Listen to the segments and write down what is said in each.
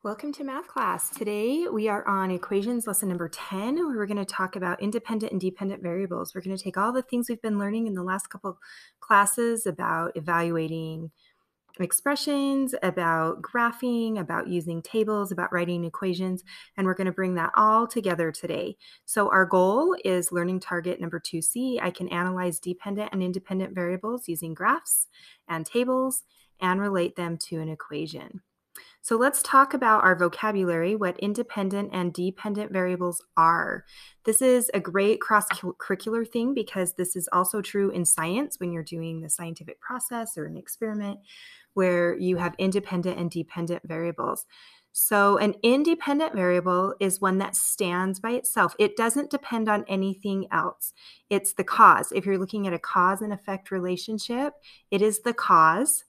Welcome to math class. Today we are on equations lesson number 10, where we're going to talk about independent and dependent variables. We're going to take all the things we've been learning in the last couple classes about evaluating expressions, about graphing, about using tables, about writing equations, and we're going to bring that all together today. So our goal is learning target number 2C. I can analyze dependent and independent variables using graphs and tables and relate them to an equation. So let's talk about our vocabulary, what independent and dependent variables are. This is a great cross-curricular thing because this is also true in science when you're doing the scientific process or an experiment where you have independent and dependent variables. So an independent variable is one that stands by itself. It doesn't depend on anything else. It's the cause. If you're looking at a cause and effect relationship, it is the cause.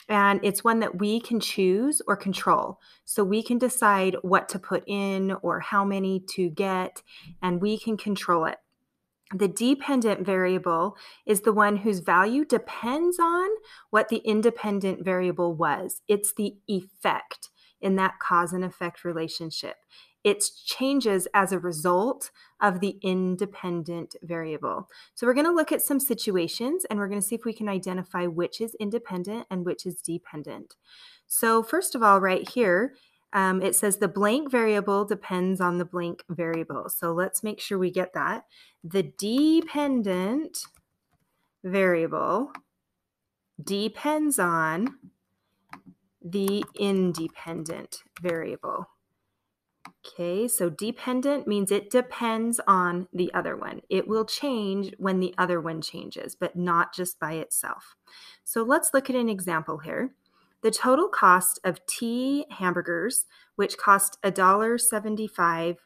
And it's one that we can choose or control. So we can decide what to put in or how many to get, and we can control it. The dependent variable is the one whose value depends on what the independent variable was. It's the effect in that cause and effect relationship. It changes as a result of the independent variable. So we're going to look at some situations and we're going to see if we can identify which is independent and which is dependent. So first of all, right here, it says the blank variable depends on the blank variable. So let's make sure we get that. The dependent variable depends on the independent variable. Okay, so dependent means it depends on the other one. It will change when the other one changes, but not just by itself. So let's look at an example here. The total cost of T hamburgers, which cost $1.75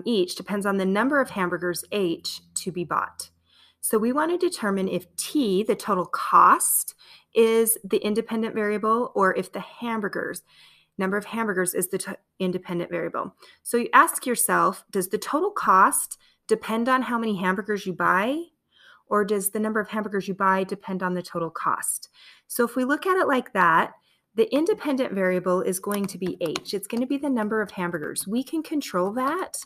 each, depends on the number of hamburgers H to be bought. So we want to determine if T, the total cost, is the independent variable or if the number of hamburgers is the independent variable. So you ask yourself, does the total cost depend on how many hamburgers you buy? Or does the number of hamburgers you buy depend on the total cost? So if we look at it like that, the independent variable is going to be H. It's going to be the number of hamburgers. We can control that.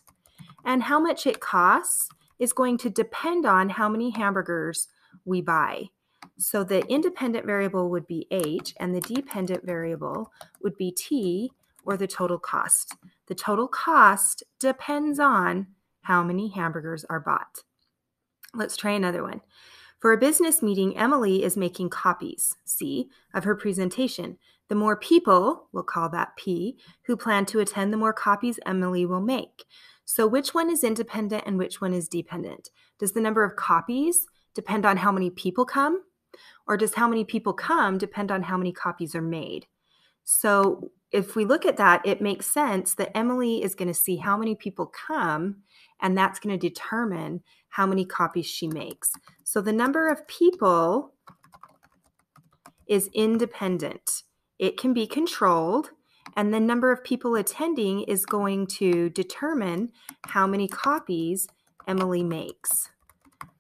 And how much it costs is going to depend on how many hamburgers we buy. So the independent variable would be H and the dependent variable would be T, or the total cost. The total cost depends on how many hamburgers are bought. Let's try another one. For a business meeting, Emily is making copies, C, of her presentation. The more people, we'll call that P, who plan to attend, the more copies Emily will make. So which one is independent and which one is dependent? Does the number of copies depend on how many people come? Or does how many people come depend on how many copies are made? So if we look at that, it makes sense that Emily is going to see how many people come, and that's going to determine how many copies she makes. So the number of people is independent. It can be controlled, and the number of people attending is going to determine how many copies Emily makes.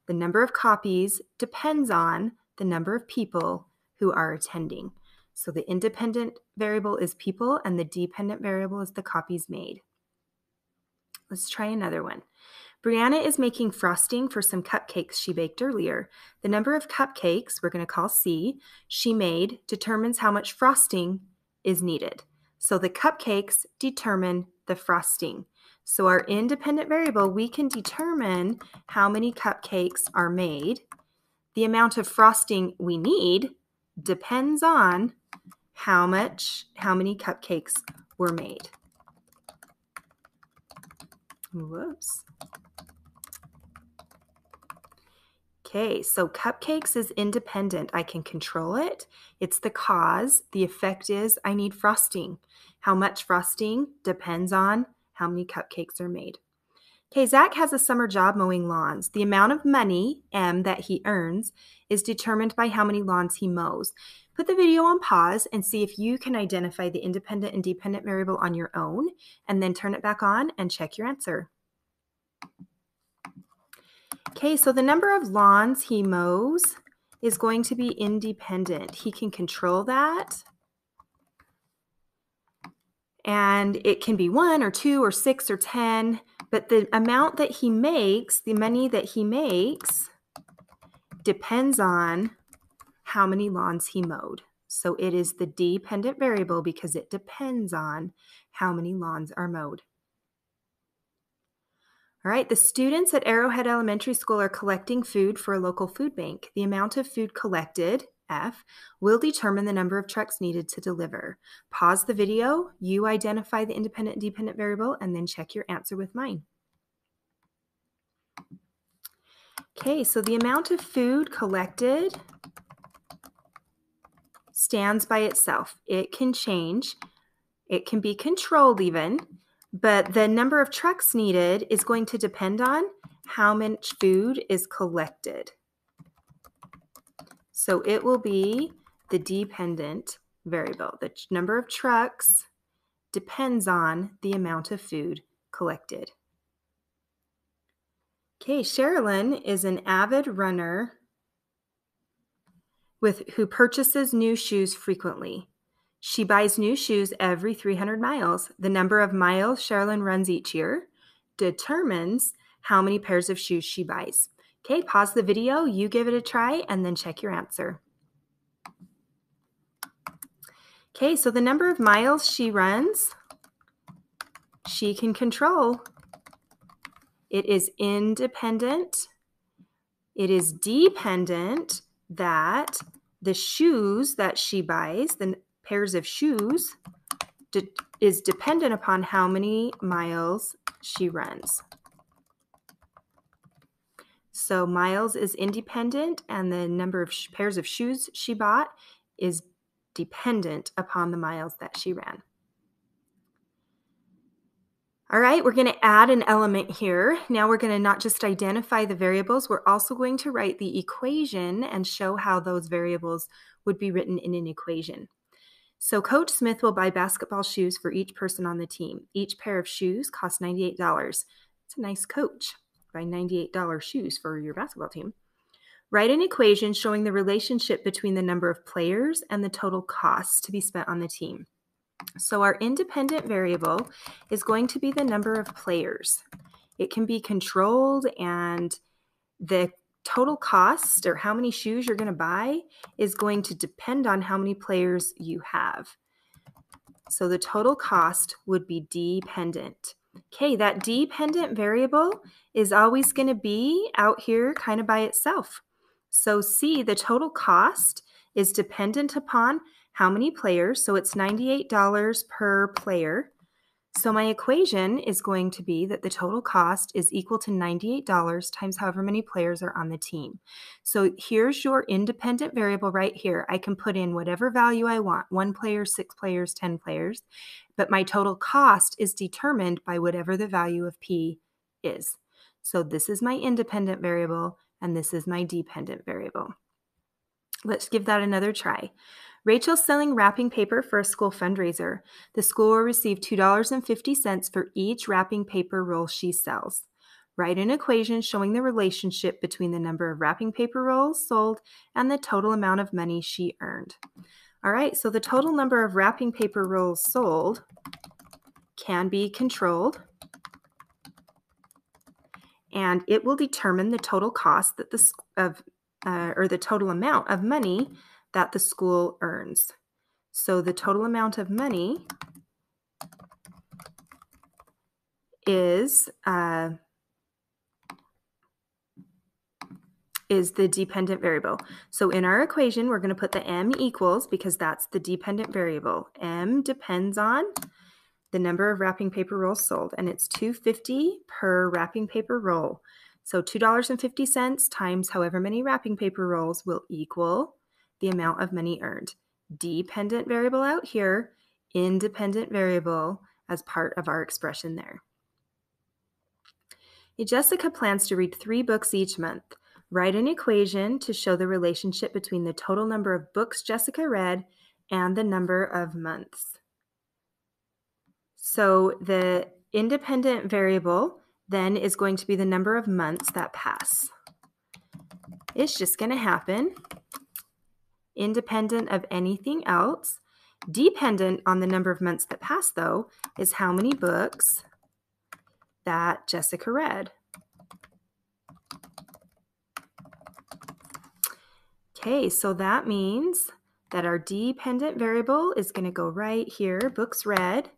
The number of copies depends on the number of people who are attending. So the independent variable is people and the dependent variable is the copies made. Let's try another one. Brianna is making frosting for some cupcakes she baked earlier. The number of cupcakes, we're going to call C, she made determines how much frosting is needed. So the cupcakes determine the frosting. So our independent variable, we can determine how many cupcakes are made. The amount of frosting we need depends on how many cupcakes were made. Whoops. Okay, so cupcakes is independent. I can control it. It's the cause. The effect is I need frosting. How much frosting depends on how many cupcakes are made. Okay, Zach has a summer job mowing lawns. The amount of money, M, that he earns is determined by how many lawns he mows. Put the video on pause and see if you can identify the independent and dependent variable on your own, and then turn it back on and check your answer. Okay, so the number of lawns he mows is going to be independent. He can control that. And it can be 1 or 2 or 6 or 10, but the amount that he makes, the money that he makes, depends on how many lawns he mowed. So it is the dependent variable because it depends on how many lawns are mowed. All right, the students at Arrowhead Elementary School are collecting food for a local food bank. The amount of food collected, F, will determine the number of trucks needed to deliver. Pause the video, you identify the independent and dependent variable, and then check your answer with mine. Okay, so the amount of food collected stands by itself. It can change. It can be controlled even, but the number of trucks needed is going to depend on how much food is collected. So it will be the dependent variable. The number of trucks depends on the amount of food collected. Okay, Sherilyn is an avid runner who purchases new shoes frequently. She buys new shoes every 300 miles. The number of miles Sherilyn runs each year determines how many pairs of shoes she buys. Okay, pause the video, you give it a try, and then check your answer. Okay, so the number of miles she runs, she can control. It is independent. It is dependent that the shoes that she buys, the pairs of shoes, is dependent upon how many miles she runs. So miles is independent, and the number of pairs of shoes she bought is dependent upon the miles that she ran. All right, we're going to add an element here. Now we're going to not just identify the variables, we're also going to write the equation and show how those variables would be written in an equation. So Coach Smith will buy basketball shoes for each person on the team. Each pair of shoes costs $98. It's a nice coach. Buy $98 shoes for your basketball team. Write an equation showing the relationship between the number of players and the total costs to be spent on the team. So our independent variable is going to be the number of players. It can be controlled, and the total cost, or how many shoes you're going to buy, is going to depend on how many players you have. So the total cost would be dependent. Okay, that dependent variable is always going to be out here kind of by itself. So C, the total cost, is dependent upon how many players, so it's $98 per player. So my equation is going to be that the total cost is equal to $98 times however many players are on the team. So here's your independent variable right here. I can put in whatever value I want, 1 player, 6 players, 10 players, but my total cost is determined by whatever the value of P is. So this is my independent variable, and this is my dependent variable. Let's give that another try. Rachel's selling wrapping paper for a school fundraiser. The school will receive $2.50 for each wrapping paper roll she sells. Write an equation showing the relationship between the number of wrapping paper rolls sold and the total amount of money she earned. All right, so the total number of wrapping paper rolls sold can be controlled, and it will determine the total cost that or the total amount of money that the school earns. So the total amount of money is the dependent variable. So in our equation, we're going to put the M equals, because that's the dependent variable. M depends on the number of wrapping paper rolls sold, and it's $2.50 per wrapping paper roll. So $2.50 times however many wrapping paper rolls will equal the amount of money earned. Dependent variable out here, independent variable as part of our expression there. Jessica plans to read 3 books each month. Write an equation to show the relationship between the total number of books Jessica read and the number of months. So the independent variable then is going to be the number of months that pass. It's just going to happen independent of anything else, Dependent on the number of months that pass, though, is how many books that Jessica read. Okay, so that means that our dependent variable is going to go right here. Books read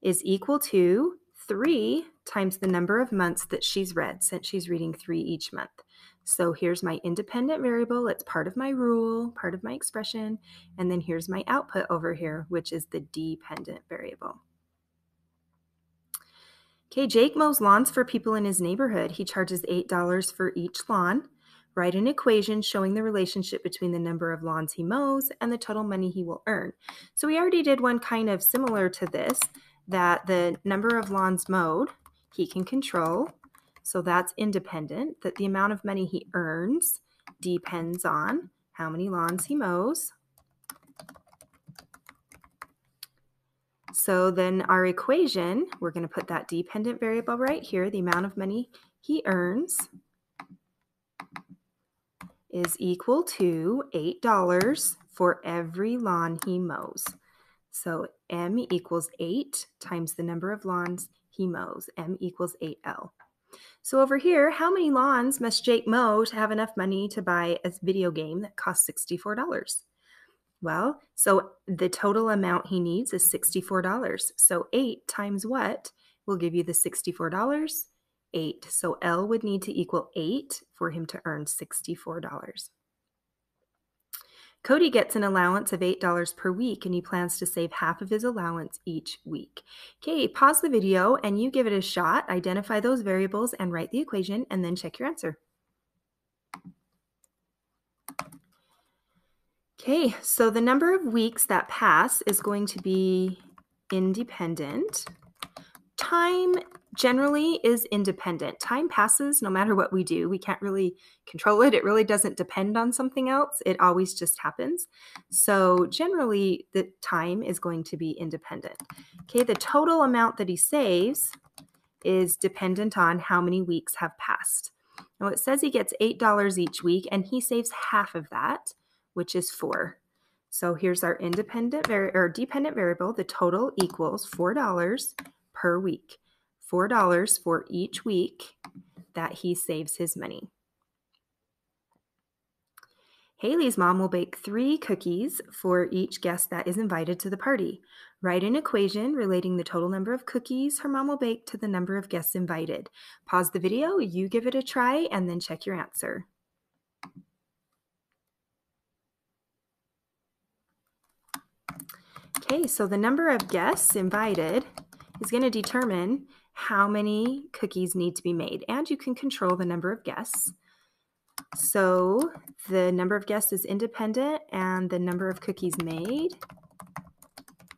is equal to 3 times the number of months that she's read, since she's reading 3 each month. So here's my independent variable. It's part of my rule, part of my expression. And then here's my output over here, which is the dependent variable. Okay, Jake mows lawns for people in his neighborhood. He charges $8 for each lawn. Write an equation showing the relationship between the number of lawns he mows and the total money he will earn. So we already did one kind of similar to this, that the number of lawns mowed he can control. So that's independent, that the amount of money he earns depends on how many lawns he mows. So then our equation, we're going to put that dependent variable right here. The amount of money he earns is equal to $8 for every lawn he mows. So M equals 8 times the number of lawns he mows. M equals 8L. So over here, how many lawns must Jake mow to have enough money to buy a video game that costs $64? Well, so the total amount he needs is $64. So 8 times what will give you the $64? 8. So L would need to equal 8 for him to earn $64. Cody gets an allowance of $8 per week, and he plans to save half of his allowance each week. Okay, pause the video and you give it a shot. Identify those variables and write the equation, and then check your answer. Okay, so the number of weeks that pass is going to be independent. Time generally is independent. Time passes no matter what we do. We can't really control it. It really doesn't depend on something else. It always just happens. So generally, the time is going to be independent. Okay, the total amount that he saves is dependent on how many weeks have passed. Now it says he gets $8 each week, and he saves half of that, which is 4. So here's our dependent variable. The total equals $4 per week. $4 for each week that he saves his money. Haley's mom will bake 3 cookies for each guest that is invited to the party. Write an equation relating the total number of cookies her mom will bake to the number of guests invited. Pause the video, you give it a try, and then check your answer. Okay, so the number of guests invited is going to determine how many cookies need to be made, and you can control the number of guests. So the number of guests is independent, and the number of cookies made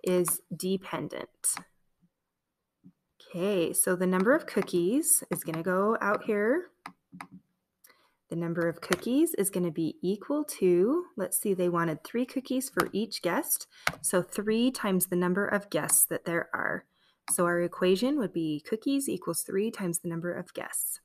is dependent. Okay, so the number of cookies is going to go out here. The number of cookies is going to be equal to, let's see, they wanted 3 cookies for each guest. So 3 times the number of guests that there are. So our equation would be cookies equals 3 times the number of guests.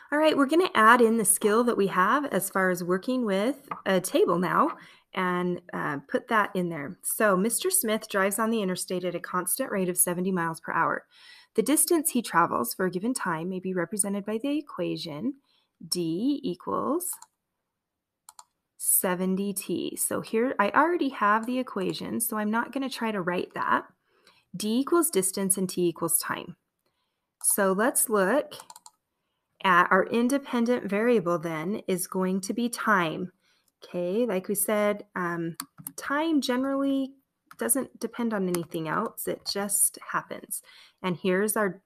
All right, we're going to add in the skill that we have as far as working with a table now and put that in there. So Mr. Smith drives on the interstate at a constant rate of 70 miles per hour. The distance he travels for a given time may be represented by the equation D equals 70t. So here I already have the equation, so I'm not going to try to write that. D equals distance and T equals time. So let's look at our independent variable then is going to be time. Okay, like we said, time generally doesn't depend on anything else. It just happens. And here's our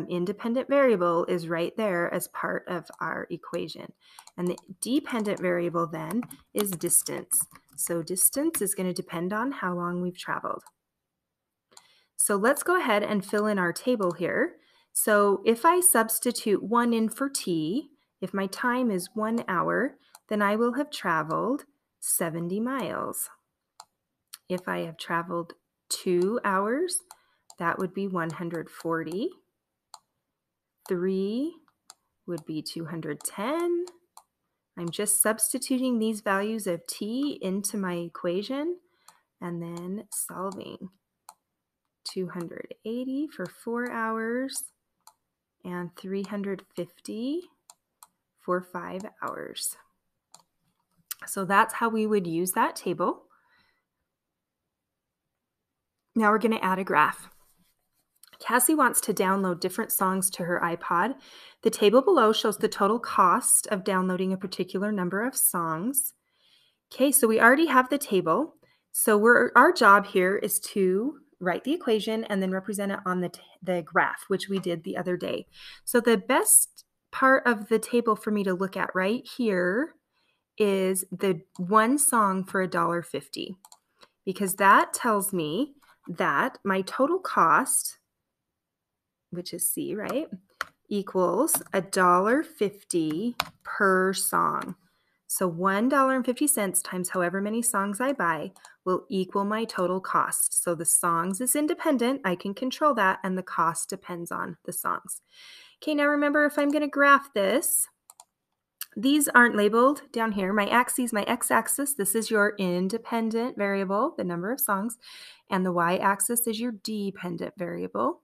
independent variable is right there as part of our equation. And the dependent variable then is distance. So distance is going to depend on how long we've traveled. So let's go ahead and fill in our table here. So if I substitute 1 in for t, if my time is 1 hour, then I will have traveled 70 miles. If I have traveled 2 hours, that would be 140. 3 would be 210. I'm just substituting these values of t into my equation and then solving. 280 for 4 hours and 350 for 5 hours. So that's how we would use that table. Now we're going to add a graph. Cassie wants to download different songs to her iPod. The table below shows the total cost of downloading a particular number of songs. Okay, so we already have the table. So our job here is to write the equation and then represent it on the graph, which we did the other day. So the best part of the table for me to look at right here is the one song for $1.50, because that tells me that my total cost, which is C, right, equals $1.50 per song. So $1.50 times however many songs I buy will equal my total cost. So the songs is independent, I can control that, and the cost depends on the songs. Okay, now remember, if I'm going to graph this, these aren't labeled down here. My axes, my x-axis, this is your independent variable, the number of songs, and the y-axis is your dependent variable.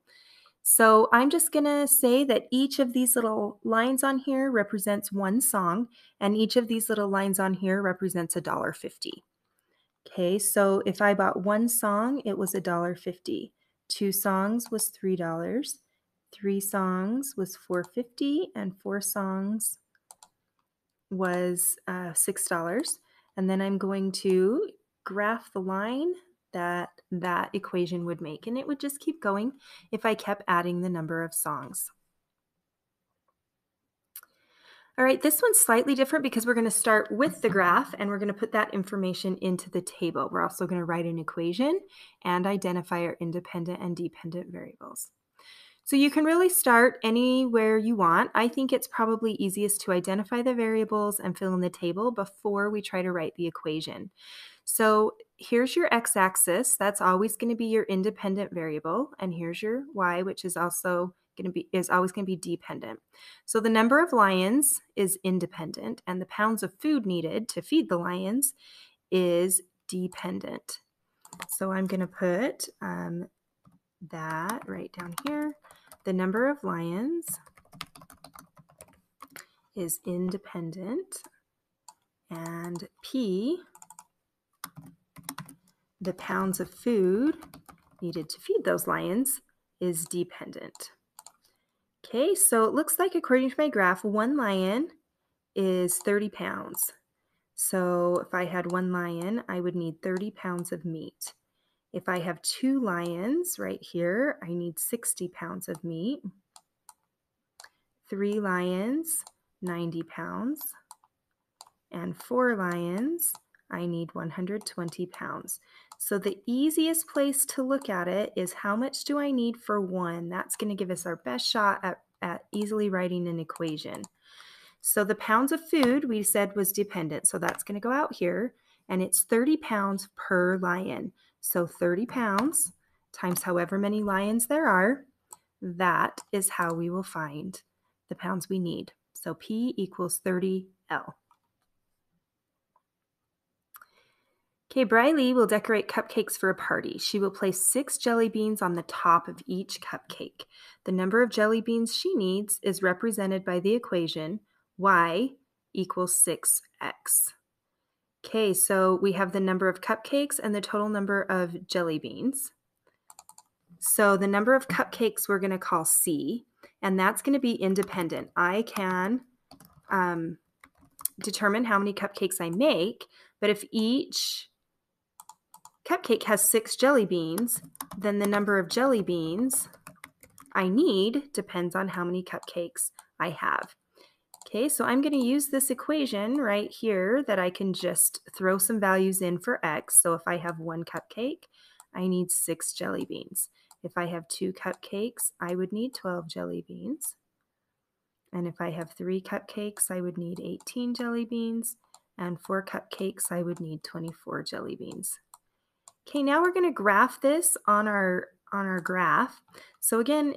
So I'm just going to say that each of these little lines on here represents one song, and each of these little lines on here represents $1.50. Okay, so if I bought one song, it was $1.50. 2 songs was $3. 3 songs was $4.50, and 4 songs was $6. And then I'm going to graph the line that equation would make, and it would just keep going if I kept adding the number of songs. All right, this one's slightly different because we're going to start with the graph and we're going to put that information into the table. We're also going to write an equation and identify our independent and dependent variables. So you can really start anywhere you want. I think it's probably easiest to identify the variables and fill in the table before we try to write the equation. So here's your x-axis. That's always going to be your independent variable. And here's your y, which is also always going to be dependent. So the number of lions is independent, and the pounds of food needed to feed the lions is dependent. So I'm going to put that right down here. The number of lions is independent, and P, the pounds of food needed to feed those lions, is dependent. Okay, so it looks like, according to my graph, one lion is 30 pounds. So if I had one lion, I would need 30 pounds of meat. If I have 2 lions right here, I need 60 pounds of meat. 3 lions, 90 pounds. And 4 lions, I need 120 pounds. So the easiest place to look at it is how much do I need for one? That's going to give us our best shot at easily writing an equation. So the pounds of food we said was dependent, so that's going to go out here, and it's 30 pounds per lion. So 30 pounds times however many lions there are, that is how we will find the pounds we need. So P equals 30L. Okay, Briley will decorate cupcakes for a party. She will place 6 jelly beans on the top of each cupcake. The number of jelly beans she needs is represented by the equation y equals 6x. Okay, so we have the number of cupcakes and the total number of jelly beans. So the number of cupcakes we're going to call C, and that's going to be independent. I can determine how many cupcakes I make, but if each cupcake has 6 jelly beans, then the number of jelly beans I need depends on how many cupcakes I have. Okay, so I'm going to use this equation right here that I can just throw some values in for x. So if I have 1 cupcake, I need 6 jelly beans. If I have 2 cupcakes, I would need 12 jelly beans. And if I have 3 cupcakes, I would need 18 jelly beans. And 4 cupcakes, I would need 24 jelly beans. Okay, now we're going to graph this on our on our graph. So again,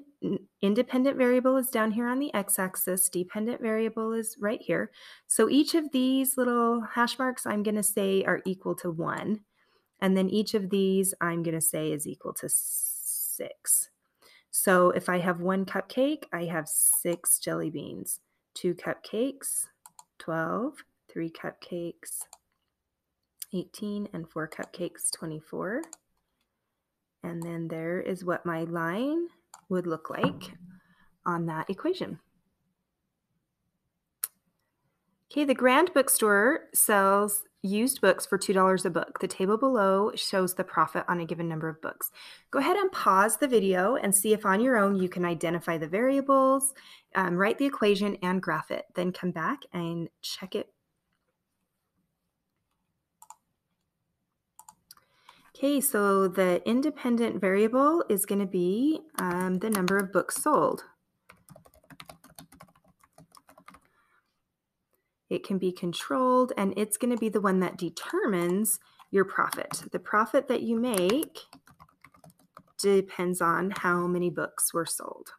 independent variable is down here on the x-axis, dependent variable is right here. So each of these little hash marks I'm going to say are equal to 1. And then each of these I'm going to say is equal to 6. So if I have 1 cupcake, I have 6 jelly beans. 2 cupcakes, 12, 3 cupcakes, 18, and 4 cupcakes, 24. And then there is what my line would look like on that equation. Okay, the Grand Bookstore sells used books for $2 a book. The table below shows the profit on a given number of books. Go ahead and pause the video and see if on your own you can identify the variables, write the equation, and graph it. Then come back and check it. Okay, so the independent variable is going to be the number of books sold. It can be controlled, and it's going to be the one that determines your profit. The profit that you make depends on how many books were sold.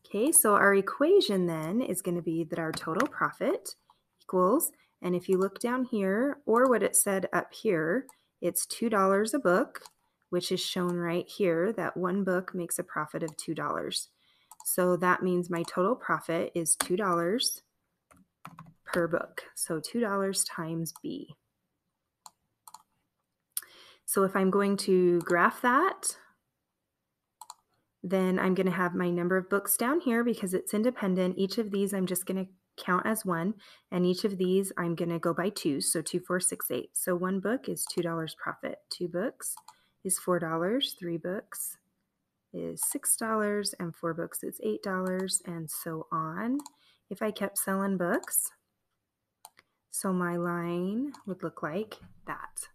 Okay, so our equation then is going to be that our total profit equals, and if you look down here, or what it said up here, it's $2 a book, which is shown right here, that one book makes a profit of $2. So that means my total profit is $2 per book. So $2 times B. So if I'm going to graph that, then I'm going to have my number of books down here because it's independent. Each of these I'm just going to count as 1, and each of these I'm going to go by 2, so 2, 4, 6, 8. So 1 book is $2 profit. 2 books is $4. 3 books is $6, and 4 books is $8, and so on. If I kept selling books, so my line would look like that.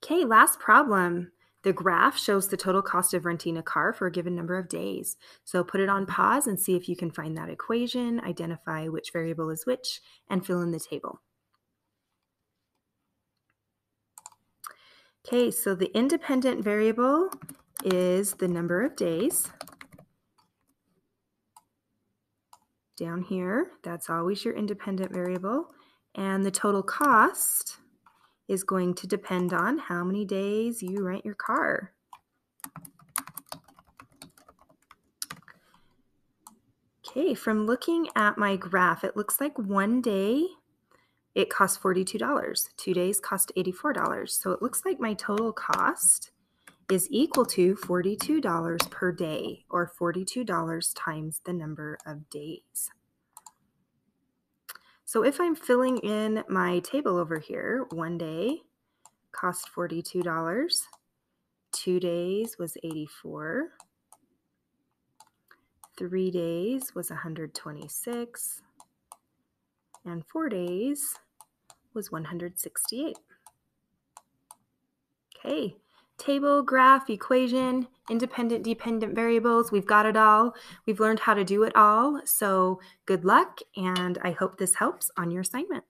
Okay, last problem. The graph shows the total cost of renting a car for a given number of days. So put it on pause and see if you can find that equation, identify which variable is which, and fill in the table. Okay, so the independent variable is the number of days. Down here, that's always your independent variable. And the total cost is going to depend on how many days you rent your car. Okay, from looking at my graph, it looks like one day it costs $42. 2 days cost $84. So it looks like my total cost is equal to $42 per day, or $42 times the number of days. So if I'm filling in my table over here, one day cost $42, 2 days was $84, 3 days was $126, and 4 days was $168. Okay, table, graph, equation, independent, dependent variables, we've got it all. We've learned how to do it all. So good luck, and I hope this helps on your assignment.